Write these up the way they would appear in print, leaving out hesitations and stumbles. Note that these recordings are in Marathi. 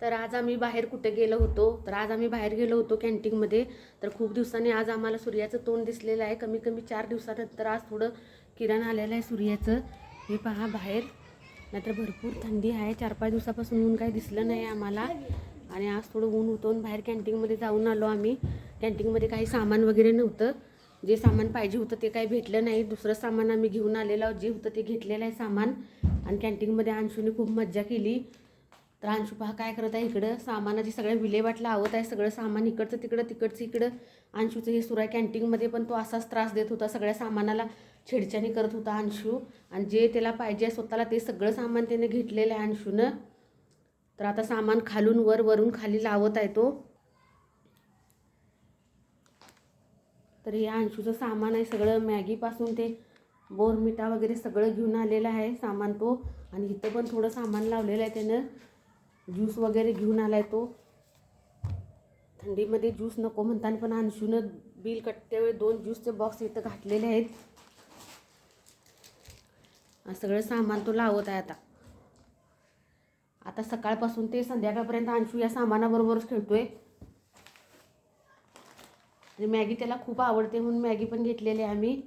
तर आज आम्ही बाहेर कुठे गेलो होतो, तर आज आम्ही बाहेर गेलो होतो कॅन्टीनमध्ये. तर खूप दिवसांनी आज आम्हाला सूर्याचं तोंड दिसलेलं आहे. कमी कमी 4 दिवसानंतर आज थोडं किरण आलेलं आहे सूर्याचं. हे पहा बाहेर, नाहीतर भरपूर थंडी आहे. 4-5 दिवसापासून ऊन काही दिसलं नाही आम्हाला. आणि आज थोडं ऊन होतं. बाहेर कॅन्टीनमध्ये जाऊन आलो आम्ही. कॅन्टीनमध्ये काही सामान वगैरे नव्हतं. जे सामान पाहिजे होतं ते काही भेटलं नाही. दुसरं सामान आम्ही घेऊन आलेलो, जे होतं ते घेतलेलं आहे सामान. आणि कॅन्टीनमध्ये अंशूने खूप मज्जा केली. तर अंशू पहा काय करत आहे, इकडं सामानाची सगळ्या विल्हेवाट लावत आहे. सगळं सामान इकडचं तिकडं तिकडचं इकडं. अंशूचं हे सुरू आहे कॅन्टीनमध्ये, पण तो असाच त्रास देत होता. सगळ्या सामानाला छेडछाणी करत होता अंशू. आणि जे त्याला पाहिजे स्वतःला ते सगळं सामान त्याने घेतलेलं आहे अंशूनं. तर आता सामान खालून वर, वरून खाली लावत आहे तो. तर हे अंशूचं सामान आहे सगळं, मॅगीपासून ते बोरमिटा वगैरे सगळं घेऊन आलेलं आहे सामान तो. आणि इथं पण थोडं सामान लावलेलं आहे त्यानं. ज्यूस वगैरे घेऊन आलाय तो. थंडीमध्ये ज्यूस नको म्हणताना पण अंशूनं बिल कटतेवेळी 2 ज्यूसचे बॉक्स इथं घातलेले आहेत. सगळं सामान तो लावत आहे आता सकाळपासून ते संध्याकाळपर्यंत अंशू या सामानाबरोबरच खेळतोय. आणि मॅगी त्याला खूप आवडते म्हणून मॅगी पण घेतलेली आहे आम्ही.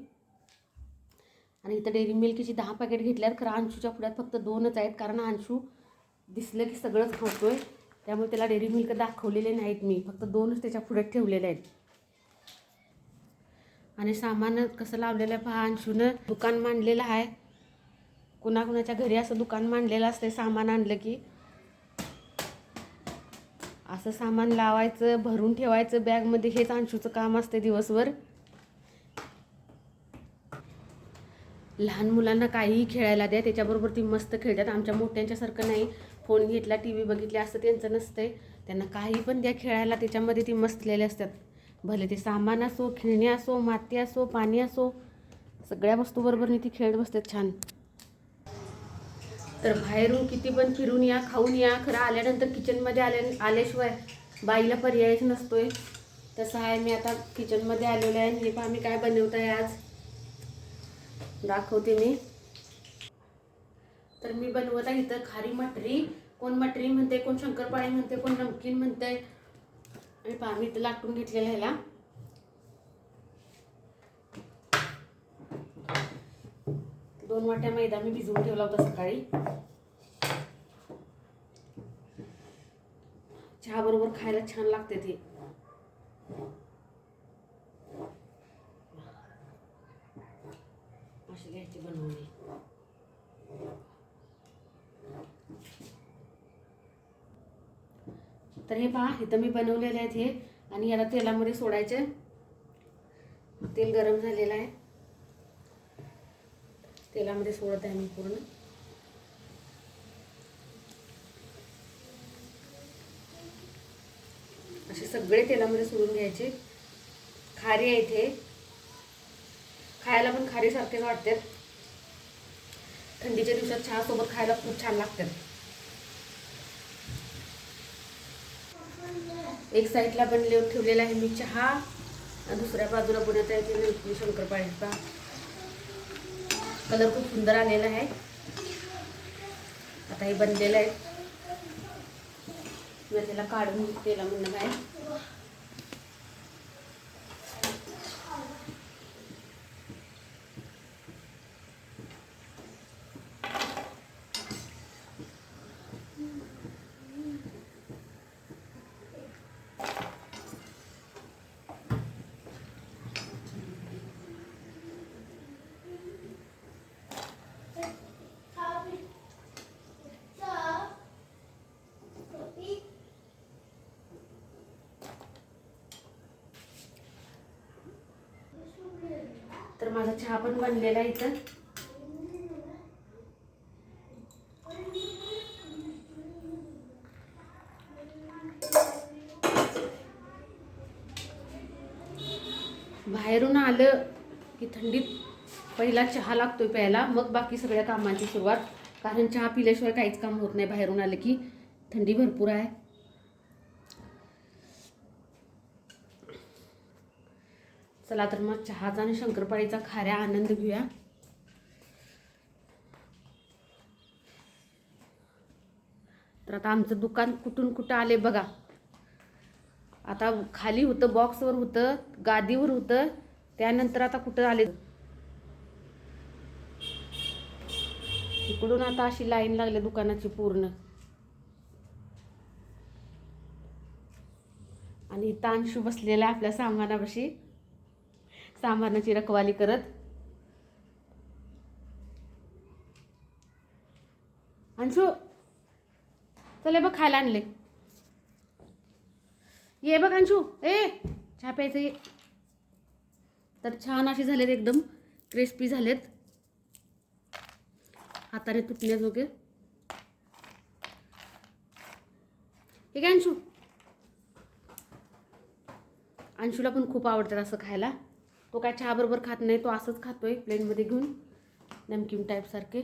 आणि इथं डेअरी मिल्कची 10 पॅकेट घेतल्यात. खरं अंशूच्या पुढ्यात फक्त 2च आहेत, कारण अंशू दिसलं की सगळंच खातोय. त्यामुळे त्याला डेअरी मिल्क दाखवलेले नाहीत मी, फक्त 2च त्याच्या पुढे ठेवलेले आहेत. आणि सामान कसं लावलेलं आहे पहा. अंशूनं दुकान मांडलेलं आहे. कुणाकुणाच्या घरी असं दुकान मांडलेलं असते, सामान आणलं की असं सामान लावायचं, भरून ठेवायचं बॅगमध्ये. हेच अंशूचं काम असते दिवसभर. लहान मुलांना काहीही खेळायला द्या, त्याच्याबरोबर ती मस्त खेळतात. आमच्या मोठ्यांच्यासारखं नाही, फोन घेतला टी व्ही बघितले असं त्यांचं नसतंय. त्यांना काही पण द्या खेळायला, त्याच्यामध्ये ती मस्तलेले असतात. भले ते सामान असो, खेळणी असो, माती असो, पाणी असो, सगळ्या वस्तूबरोबर ती खेळत बसतात छान. तर बाहेरून किती पण फिरून या, खाऊन या, खरं आल्यानंतर किचनमध्ये आल्याशिवाय बाईला पर्यायच नसतोय. तसं आहे. मी आता किचनमध्ये आलेलो आहे. हे पहा मी काय बनवत आहे आज, दाखवते मी. तर मी बनवत आहे इथं खारी मटरी. कोण मटरी म्हणते, कोण शंकरपाळी म्हणते, कोण नमकीन म्हणते. आणि पहा मी इथं लाटून घेतलेलं ह्याला. दोन वाट्या मैदा मी भिजवून ठेवला होता सकाळी. चहा बरोबर खायला छान लागते ते. अशी घ्यायची बनवून. तर हे पहा इथं मी बनवलेले आहेत हे. आणि याला तेलामध्ये सोडायचे. तेल गरम झालेलं आहे, तेलामध्ये सोडत आहे मी पूर्ण. असे सगळे तेलामध्ये सोडून घ्यायचे. खारी आहे इथे, खायला पण खारी सारखेच वाटतात. थंडीच्या दिवसात चहा सोबत खायला खूप छान लागतात. एक साईडला ठेवलेला आहे मी चहा, दुसऱ्या बाजूला बनवत आहे ते शंकरपाळीचा. कलर खूप सुंदर आलेला आहे. आता हे बनलेलं आहे. मी त्याला काढून तेला म्हणणं बाहेर. तर माझा चहा पण बनलेला आहे इथं. बाहेरून आलं की थंडीत पहिला चहा लागतोय प्यायला, मग बाकी सगळ्या कामांची सुरुवात. कारण चहा पिल्याशिवाय काहीच काम होत नाही बाहेरून आलं की. थंडी भरपूर आहे. चला तर मग चहाचा आणि शंकरपाळीचा खाऱ्या आनंद घेऊया. तर आता आमचं दुकान कुठून कुठं आले बघा. आता खाली होतं, बॉक्सवर होतं, गादीवर होतं, त्यानंतर आता कुठं आले. इकडून आता अशी लाईन लागली दुकानाची पूर्ण. आणि इथं अंशू बसलेला आपल्या सामानापाशी, सामानाची रखवाली करत. अंशू चले बघ, खायला आणले. ये बघ अंशू, ए चहा प्यायचं ये. तर छान असे झालेत, एकदम क्रिस्पी झालेत, हाताने तुटण्याजोगे. हे काय अंशू, अंशूला पण खूप आवडतात असं खायला. तो काय चहा बरोबर खात नाही, तो असंच खातोय प्लेनमध्ये घेऊन, नमकीन टाईप सारखे.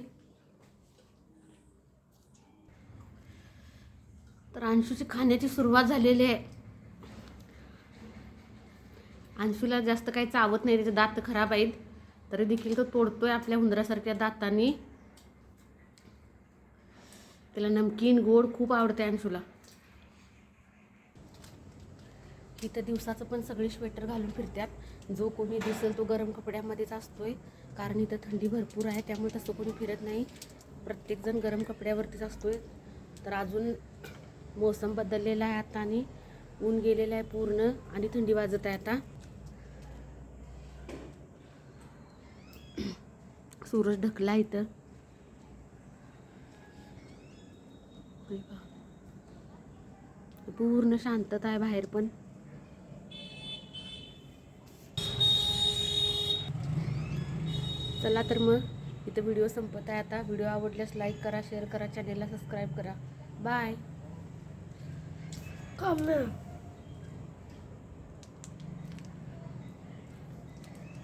तर अंशूची खाण्याची सुरुवात झालेली आहे. अंशूला जास्त काही चावत नाही, त्याचे दात खराब आहेत, तरी देखील तो तोडतोय आपल्या उंदरासारख्या दातांनी. त्याला नमकीन गोड खूप आवडते अंशूला. इथं दिवसाचं पण सगळे स्वेटर घालून फिरतात. जो कोणी दिसेल तो गरम कपड्यामध्येच असतोय, कारण इथं थंडी भरपूर आहे, त्यामुळे तसं कोणी फिरत नाही. प्रत्येकजण गरम कपड्यावरतीच असतोय. तर अजून मोसम बदललेला आहे आता, आणि ऊन गेलेलं आहे पूर्ण, आणि थंडी वाजत आहे आता. सूरज ढकला इथं. पूर्ण शांतता आहे बाहेर पण. चला तर मग इथं व्हिडिओ संपत आहे आता. व्हिडिओ आवडल्यास लाईक करा, शेअर करा, चॅनेलला सबस्क्राईब करा. बाय.